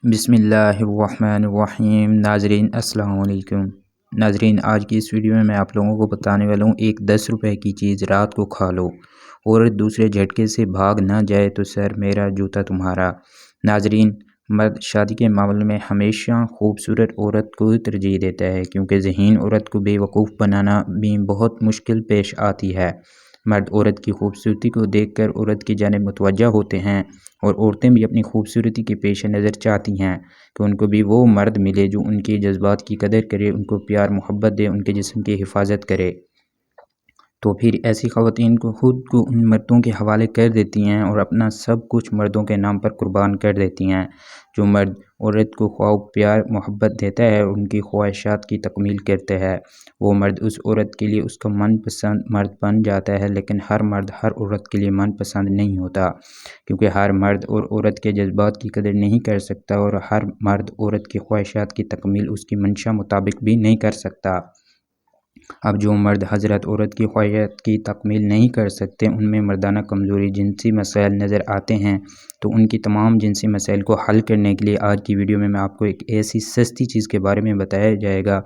بسم اللہ الرحمن الرحیم۔ ناظرین السلام علیکم۔ ناظرین، آج کی اس ویڈیو میں آپ لوگوں کو بتانے والا ہوں ایک 10 روپے کی چیز رات کو کھا لو اور دوسرے جھٹکے سے بھاگ نہ جائے تو سر میرا جوتا تمہارا۔ ناظرین، مرد شادی کے معاملے میں ہمیشہ خوبصورت عورت کو ترجیح دیتا ہے کیونکہ ذہین عورت کو بے وقوف بنانا بھی بہت مشکل پیش آتی ہے۔ مرد عورت کی خوبصورتی کو دیکھ کر عورت کی جانب متوجہ ہوتے ہیں اور عورتیں بھی اپنی خوبصورتی کے پیش نظر چاہتی ہیں کہ ان کو بھی وہ مرد ملے جو ان کے جذبات کی قدر کرے، ان کو پیار محبت دے، ان کے جسم کی حفاظت کرے۔ تو پھر ایسی خواتین کو خود کو ان مردوں کے حوالے کر دیتی ہیں اور اپنا سب کچھ مردوں کے نام پر قربان کر دیتی ہیں۔ جو مرد عورت کو خواب پیار محبت دیتا ہے اور ان کی خواہشات کی تکمیل کرتا ہے، وہ مرد اس عورت کے لیے اس کا من پسند مرد بن جاتا ہے۔ لیکن ہر مرد ہر عورت کے لیے من پسند نہیں ہوتا، کیونکہ ہر مرد اور عورت کے جذبات کی قدر نہیں کر سکتا اور ہر مرد عورت کی خواہشات کی تکمیل اس کی منشا مطابق بھی نہیں کر سکتا۔ اب جو مرد حضرت عورت کی خواہشات کی تکمیل نہیں کر سکتے، ان میں مردانہ کمزوری جنسی مسائل نظر آتے ہیں، تو ان کی تمام جنسی مسائل کو حل کرنے کے لیے آج کی ویڈیو میں آپ کو ایک ایسی سستی چیز کے بارے میں بتایا جائے گا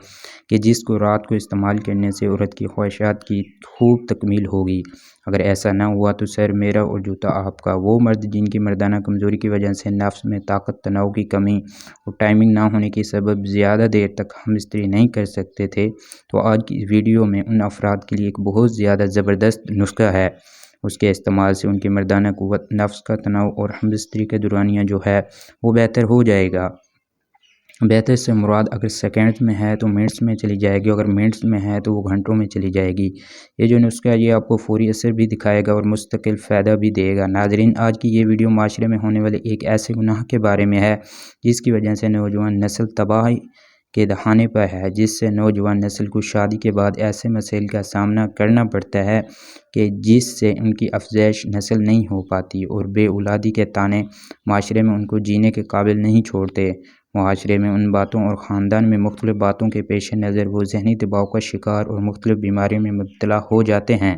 کہ جس کو رات کو استعمال کرنے سے عورت کی خواہشات کی خوب تکمیل ہوگی۔ اگر ایسا نہ ہوا تو سر میرا اور جوتا آپ کا۔ وہ مرد جن کی مردانہ کمزوری کی وجہ سے نفس میں طاقت، تناؤ کی کمی اور ٹائمنگ نہ ہونے کے سبب زیادہ دیر تک ہم بستری نہیں کر سکتے تھے، تو آج کی ویڈیو میں ان افراد کے لیے ایک بہت زیادہ زبردست نسخہ ہے۔ اس کے استعمال سے ان کی مردانہ قوت، نفس کا تناؤ اور ہم بستری کا دورانیہ جو ہے وہ بہتر ہو جائے گا۔ بہتر سے مراد اگر سیکنڈز میں ہے تو منٹس میں چلی جائے گی، اگر منٹس میں ہے تو وہ گھنٹوں میں چلی جائے گی۔ یہ جو نسخہ ہے یہ آپ کو فوری اثر بھی دکھائے گا اور مستقل فائدہ بھی دے گا۔ ناظرین، آج کی یہ ویڈیو معاشرے میں ہونے والے ایک ایسے گناہ کے بارے میں ہے جس کی وجہ سے نوجوان نسل تباہی کے دہانے پر ہے، جس سے نوجوان نسل کو شادی کے بعد ایسے مسائل کا سامنا کرنا پڑتا ہے کہ جس سے ان کی افزائش نسل نہیں ہو پاتی اور بے اولادی کے طعنے معاشرے میں ان کو جینے کے قابل نہیں چھوڑتے۔ معاشرے میں ان باتوں اور خاندان میں مختلف باتوں کے پیش نظر وہ ذہنی دباؤ کا شکار اور مختلف بیماریوں میں مبتلا ہو جاتے ہیں۔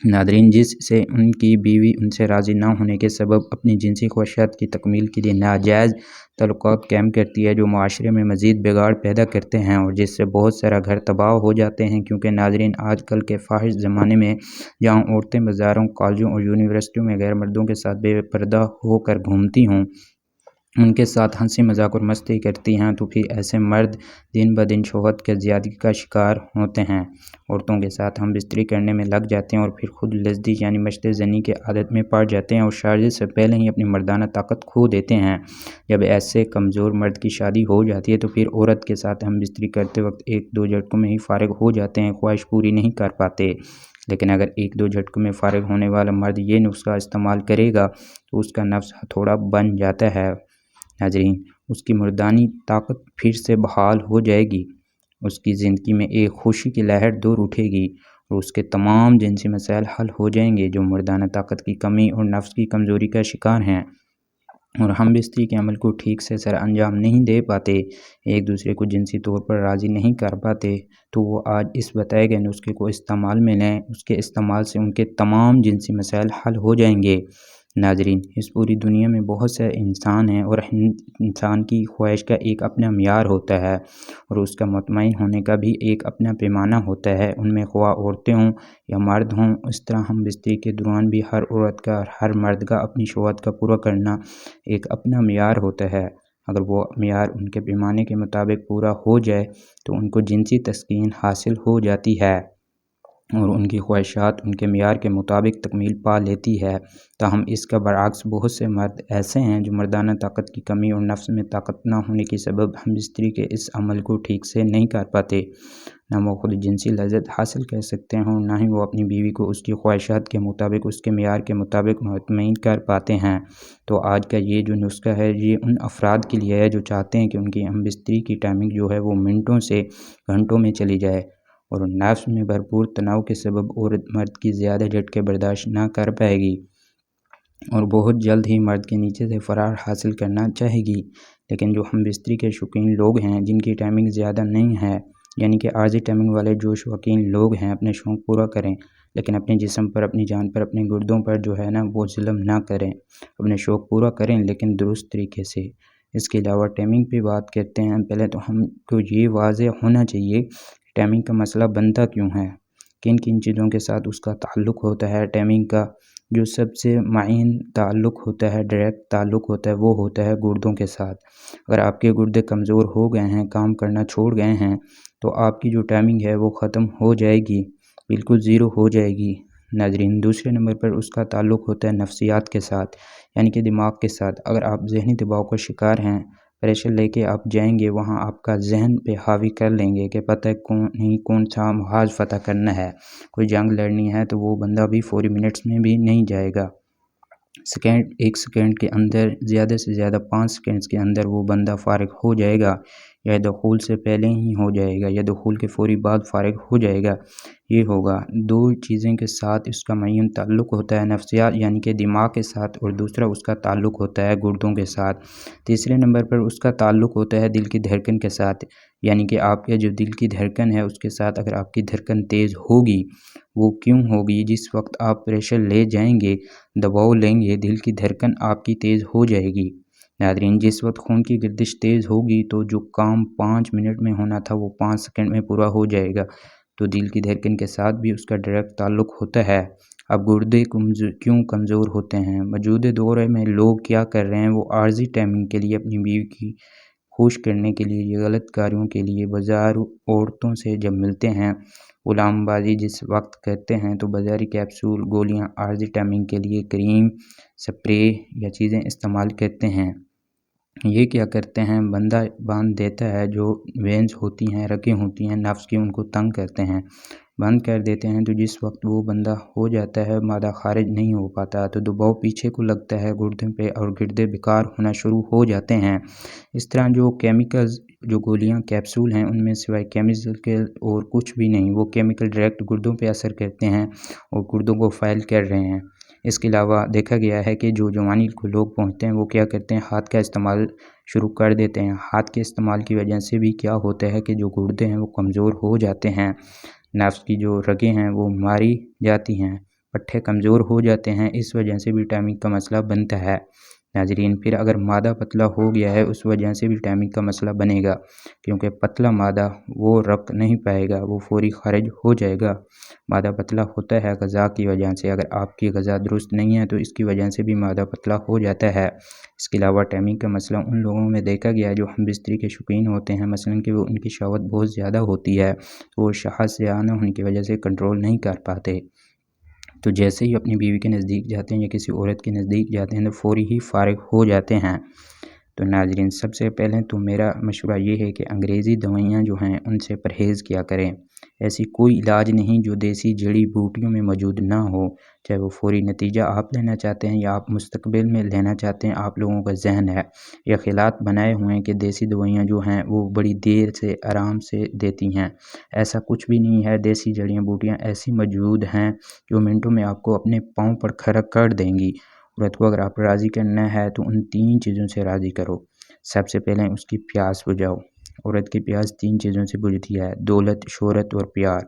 ناظرین، جس سے ان کی بیوی ان سے راضی نہ ہونے کے سبب اپنی جنسی خواہشات کی تکمیل کے لیے ناجائز تعلقات قائم کرتی ہے، جو معاشرے میں مزید بگاڑ پیدا کرتے ہیں اور جس سے بہت سارا گھر تباہ ہو جاتے ہیں۔ کیونکہ ناظرین، آج کل کے فاحش زمانے میں جہاں عورتیں بازاروں، کالجوں اور یونیورسٹیوں میں غیر مردوں کے ساتھ بے پردہ ہو کر گھومتی ہوں، ان کے ساتھ ہنسی مذاق اور مستی کرتی ہیں، تو پھر ایسے مرد دن بدن شہوت کے زیادتی کا شکار ہوتے ہیں، عورتوں کے ساتھ ہم بستری کرنے میں لگ جاتے ہیں اور پھر خود لذتی یعنی مشت زنی کے عادت میں پڑ جاتے ہیں اور شادی سے پہلے ہی اپنی مردانہ طاقت کھو دیتے ہیں۔ جب ایسے کمزور مرد کی شادی ہو جاتی ہے تو پھر عورت کے ساتھ ہم بستری کرتے وقت ایک دو جھٹکوں میں ہی فارغ ہو جاتے ہیں، خواہش پوری نہیں کر پاتے۔ لیکن اگر ایک دو جھٹکوں میں فارغ ہونے والا مرد یہ نسخہ استعمال کرے گا تو اس کا نفس ہتھوڑا بن جاتا ہے۔ ناظرین، اس کی مردانی طاقت پھر سے بحال ہو جائے گی، اس کی زندگی میں ایک خوشی کی لہر دور اٹھے گی اور اس کے تمام جنسی مسائل حل ہو جائیں گے جو مردانہ طاقت کی کمی اور نفس کی کمزوری کا شکار ہیں اور ہم بستری کے عمل کو ٹھیک سے سر انجام نہیں دے پاتے، ایک دوسرے کو جنسی طور پر راضی نہیں کر پاتے، تو وہ آج اس بتائے گئے نسخے کو استعمال میں لیں۔ اس کے استعمال سے ان کے تمام جنسی مسائل حل ہو جائیں گے۔ ناظرین، اس پوری دنیا میں بہت سے انسان ہیں اور انسان کی خواہش کا ایک اپنا معیار ہوتا ہے اور اس کا مطمئن ہونے کا بھی ایک اپنا پیمانہ ہوتا ہے، ان میں خواہ عورتیں ہوں یا مرد ہوں۔ اس طرح ہم بستری کے دوران بھی ہر عورت کا اور ہر مرد کا اپنی شہوت کا پورا کرنا ایک اپنا معیار ہوتا ہے۔ اگر وہ معیار ان کے پیمانے کے مطابق پورا ہو جائے تو ان کو جنسی تسکین حاصل ہو جاتی ہے اور ان کی خواہشات ان کے معیار کے مطابق تکمیل پا لیتی ہے۔ تاہم اس کا برعکس بہت سے مرد ایسے ہیں جو مردانہ طاقت کی کمی اور نفس میں طاقت نہ ہونے کے سبب ہم بستری کے اس عمل کو ٹھیک سے نہیں کر پاتے، نہ وہ خود جنسی لذت حاصل کر سکتے ہیں اور نہ ہی وہ اپنی بیوی کو اس کی خواہشات کے مطابق اس کے معیار کے مطابق مطمئن کر پاتے ہیں۔ تو آج کا یہ جو نسخہ ہے یہ ان افراد کے لیے ہے جو چاہتے ہیں کہ ان کی ہم بستری کی ٹائمنگ جو ہے وہ منٹوں سے گھنٹوں میں چلی جائے اور نفس میں بھرپور تناؤ کے سبب عورت مرد کی زیادہ جھٹکے برداشت نہ کر پائے گی اور بہت جلد ہی مرد کے نیچے سے فرار حاصل کرنا چاہے گی۔ لیکن جو ہم بستری کے شوقین لوگ ہیں جن کی ٹائمنگ زیادہ نہیں ہے، یعنی کہ عارضی ٹائمنگ والے جو شوقین لوگ ہیں، اپنے شوق پورا کریں لیکن اپنے جسم پر، اپنی جان پر، اپنے گردوں پر جو ہے نا وہ ظلم نہ کریں، اپنے شوق پورا کریں لیکن درست طریقے سے۔ اس کے علاوہ ٹائمنگ پہ بات کرتے ہیں۔ پہلے تو ہم کو یہ واضح ہونا چاہیے ٹائمنگ کا مسئلہ بنتا کیوں ہے، کن کن چیزوں کے ساتھ اس کا تعلق ہوتا ہے۔ ٹائمنگ کا جو سب سے معین تعلق ہوتا ہے، ڈائریکٹ تعلق ہوتا ہے، وہ ہوتا ہے گردوں کے ساتھ۔ اگر آپ کے گردے کمزور ہو گئے ہیں، کام کرنا چھوڑ گئے ہیں، تو آپ کی جو ٹائمنگ ہے وہ ختم ہو جائے گی، بالکل زیرو ہو جائے گی ناظرین۔ دوسرے نمبر پر اس کا تعلق ہوتا ہے نفسیات کے ساتھ، یعنی کہ دماغ کے ساتھ۔ اگر آپ ذہنی دباؤ کا شکار ہیں، پریشر لے کے آپ جائیں گے وہاں، آپ کا ذہن پہ حاوی کر لیں گے کہ پتہ کون سا محاذ فتح کرنا ہے، کوئی جنگ لڑنی ہے، تو وہ بندہ بھی 40 منٹس میں بھی نہیں جائے گا۔ ایک سیکنڈ کے اندر، زیادہ سے زیادہ 5 سیکنڈز کے اندر وہ بندہ فارغ ہو جائے گا، یا دخول سے پہلے ہی ہو جائے گا، یا دخول کے فوری بعد فارغ ہو جائے گا۔ یہ ہوگا دو چیزیں کے ساتھ اس کا معین تعلق ہوتا ہے، نفسیات یعنی کہ دماغ کے ساتھ، اور دوسرا اس کا تعلق ہوتا ہے گردوں کے ساتھ۔ تیسرے نمبر پر اس کا تعلق ہوتا ہے دل کی دھڑکن کے ساتھ، یعنی کہ آپ کے جو دل کی دھڑکن ہے اس کے ساتھ اگر آپ کی دھڑکن تیز ہوگی، وہ کیوں ہوگی؟ جس وقت آپ پریشر لے جائیں گے، دباؤ لیں گے، دل کی دھڑکن آپ کی تیز ہو جائے گی ناظرین۔ جس وقت خون کی گردش تیز ہوگی تو جو کام 5 منٹ میں ہونا تھا وہ 5 سیکنڈ میں پورا ہو جائے گا، تو دل کی دھڑکن کے ساتھ بھی اس کا ڈائریکٹ تعلق ہوتا ہے۔ اب گردے کیوں کمزور ہوتے ہیں؟ موجودہ دور میں لوگ کیا کر رہے ہیں، وہ عارضی ٹائمنگ کے لیے، اپنی بیوی کی خوش کرنے کے لیے، یہ غلط کاریوں کے لیے بازار عورتوں سے جب ملتے ہیں، غلام بازی جس وقت کرتے ہیں، تو بازاری کیپسول، گولیاں، عارضی ٹائمنگ کے لیے کریم، سپرے یا چیزیں استعمال کرتے ہیں۔ یہ کیا کرتے ہیں، بندہ باندھ دیتا ہے، جو وینز ہوتی ہیں، رگیں ہوتی ہیں نفس کی، ان کو تنگ کرتے ہیں، بند کر دیتے ہیں، تو جس وقت وہ بندہ ہو جاتا ہے، مادہ خارج نہیں ہو پاتا، تو دباؤ پیچھے کو لگتا ہے گردوں پہ، اور گردے بیکار ہونا شروع ہو جاتے ہیں۔ اس طرح جو کیمیکلز، جو گولیاں کیپسول ہیں، ان میں سوائے کیمیکل اور کچھ بھی نہیں، وہ کیمیکل ڈائریکٹ گردوں پہ اثر کرتے ہیں اور گردوں کو فائل کر رہے ہیں۔ اس کے علاوہ دیکھا گیا ہے کہ جو جوانی کو لوگ پہنچتے ہیں وہ کیا کرتے ہیں، ہاتھ کا استعمال شروع کر دیتے ہیں۔ ہاتھ کے استعمال کی وجہ سے بھی کیا ہوتا ہے کہ جو گردے ہیں وہ کمزور ہو جاتے ہیں، نفس کی جو رگیں ہیں وہ ماری جاتی ہیں، پٹھے کمزور ہو جاتے ہیں، اس وجہ سے بھی ٹائمنگ کا مسئلہ بنتا ہے ناظرین۔ پھر اگر مادہ پتلا ہو گیا ہے، اس وجہ سے بھی ٹائمنگ کا مسئلہ بنے گا، کیونکہ پتلا مادہ وہ رک نہیں پائے گا، وہ فوری خارج ہو جائے گا۔ مادہ پتلا ہوتا ہے غذا کی وجہ سے، اگر آپ کی غذا درست نہیں ہے تو اس کی وجہ سے بھی مادہ پتلا ہو جاتا ہے۔ اس کے علاوہ ٹائمنگ کا مسئلہ ان لوگوں میں دیکھا گیا ہے جو ہم بستری کے شوقین ہوتے ہیں، مثلاً کہ وہ ان کی شہوت بہت زیادہ ہوتی ہے، تو وہ شہوت سے آنا ہونے کی وجہ سے کنٹرول نہیں کر پاتے، تو جیسے ہی اپنی بیوی کے نزدیک جاتے ہیں یا کسی عورت کے نزدیک جاتے ہیں تو فوری ہی فارغ ہو جاتے ہیں۔ تو ناظرین، سب سے پہلے تو میرا مشورہ یہ ہے کہ انگریزی دوائیاں جو ہیں ان سے پرہیز کیا کریں۔ ایسی کوئی علاج نہیں جو دیسی جڑی بوٹیوں میں موجود نہ ہو، چاہے وہ فوری نتیجہ آپ لینا چاہتے ہیں یا آپ مستقبل میں لینا چاہتے ہیں۔ آپ لوگوں کا ذہن ہے، یہ خیالات بنائے ہوئے ہیں کہ دیسی دوائیاں جو ہیں وہ بڑی دیر سے آرام سے دیتی ہیں، ایسا کچھ بھی نہیں ہے۔ دیسی جڑیاں بوٹیاں ایسی موجود ہیں جو منٹوں میں آپ کو اپنے پاؤں پر کھڑا کر دیں گی۔ عورت کو اگر آپ راضی کرنا ہے تو ان 3 چیزوں سے راضی کرو۔ سب سے پہلے اس کی پیاس بجھاؤ۔ عورت کی پیاس 3 چیزوں سے بجھتی ہے، دولت، شہرت اور پیار۔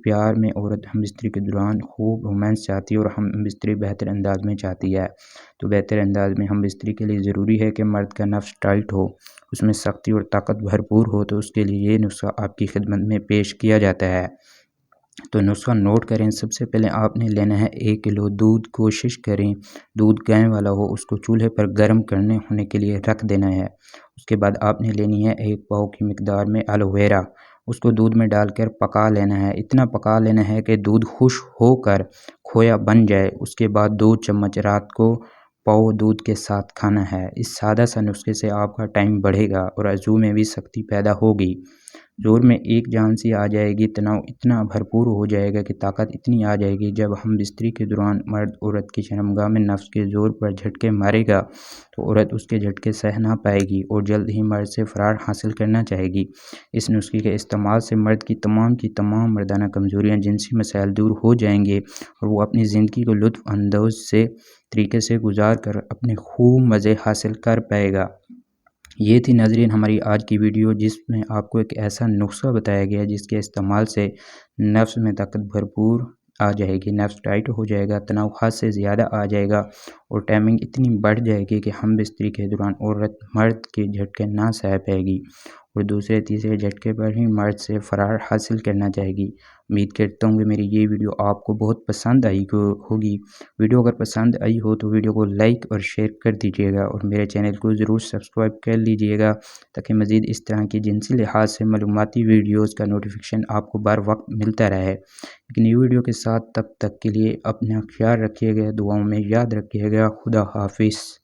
پیار میں عورت ہم بستری کے دوران خوب رومانس چاہتی ہے اور ہم بستری بہتر انداز میں چاہتی ہے، تو بہتر انداز میں ہم بستری کے لیے ضروری ہے کہ مرد کا نفس ٹائٹ ہو، اس میں سختی اور طاقت بھرپور ہو، تو اس کے لیے یہ نسخہ آپ کی خدمت میں پیش کیا جاتا ہے۔ تو نسخہ نوٹ کریں۔ سب سے پہلے آپ نے لینا ہے 1 کلو دودھ۔ کوشش کریں دودھ گائے والا ہو، اس کو چولہے پر گرم کرنے ہونے کے لیے رکھ دینا ہے۔ اس کے بعد آپ نے لینی ہے 1 پاؤ کی مقدار میں ایلو ویرا، اس کو دودھ میں ڈال کر پکا لینا ہے، اتنا پکا لینا ہے کہ دودھ خشک ہو کر کھویا بن جائے۔ اس کے بعد 2 چمچ رات کو پاؤ دودھ کے ساتھ کھانا ہے۔ اس سادہ سا نسخے سے آپ کا ٹائم بڑھے گا اور عضو میں بھی سختی پیدا ہوگی، زور میں ایک جان سی آ جائے گی، تناؤ اتنا بھرپور ہو جائے گا کہ طاقت اتنی آ جائے گی، جب ہم بستری کے دوران مرد عورت کی شرمگاہ میں نفس کے زور پر جھٹکے مارے گا تو عورت اس کے جھٹکے سہ نہ پائے گی اور جلد ہی مرد سے فرار حاصل کرنا چاہے گی۔ اس نسخے کے استعمال سے مرد کی تمام مردانہ کمزوریاں، جنسی مسائل دور ہو جائیں گے اور وہ اپنی زندگی کو لطف اندوز سے طریقے سے گزار کر اپنے خوب مزے حاصل کر پائے گا۔ یہ تھی ناظرین ہماری آج کی ویڈیو، جس میں آپ کو ایک ایسا نسخہ بتایا گیا جس کے استعمال سے نفس میں طاقت بھرپور آ جائے گی، نفس ٹائٹ ہو جائے گا، تناؤ حد سے زیادہ آ جائے گا اور ٹائمنگ اتنی بڑھ جائے گی کہ ہم بستری کے دوران عورت مرد کے جھٹکے نہ سہ پائے گی اور دوسرے تیسرے جھٹکے پر ہی مرد سے فرار حاصل کرنا چاہے گی۔ امید کرتا ہوں کہ میری یہ ویڈیو آپ کو بہت پسند آئی ہوگی۔ ویڈیو اگر پسند آئی ہو تو ویڈیو کو لائک اور شیئر کر دیجیے گا اور میرے چینل کو ضرور سبسکرائب کر لیجیے گا تاکہ مزید اس طرح کی جنسی لحاظ سے معلوماتی ویڈیوز کا نوٹیفیکیشن آپ کو بر وقت ملتا رہے۔ ایک نئی ویڈیو کے ساتھ تب تک کے لیے اپنا خیال رکھیے گا، دعاؤں میں یاد رکھیے گا۔ خدا حافظ۔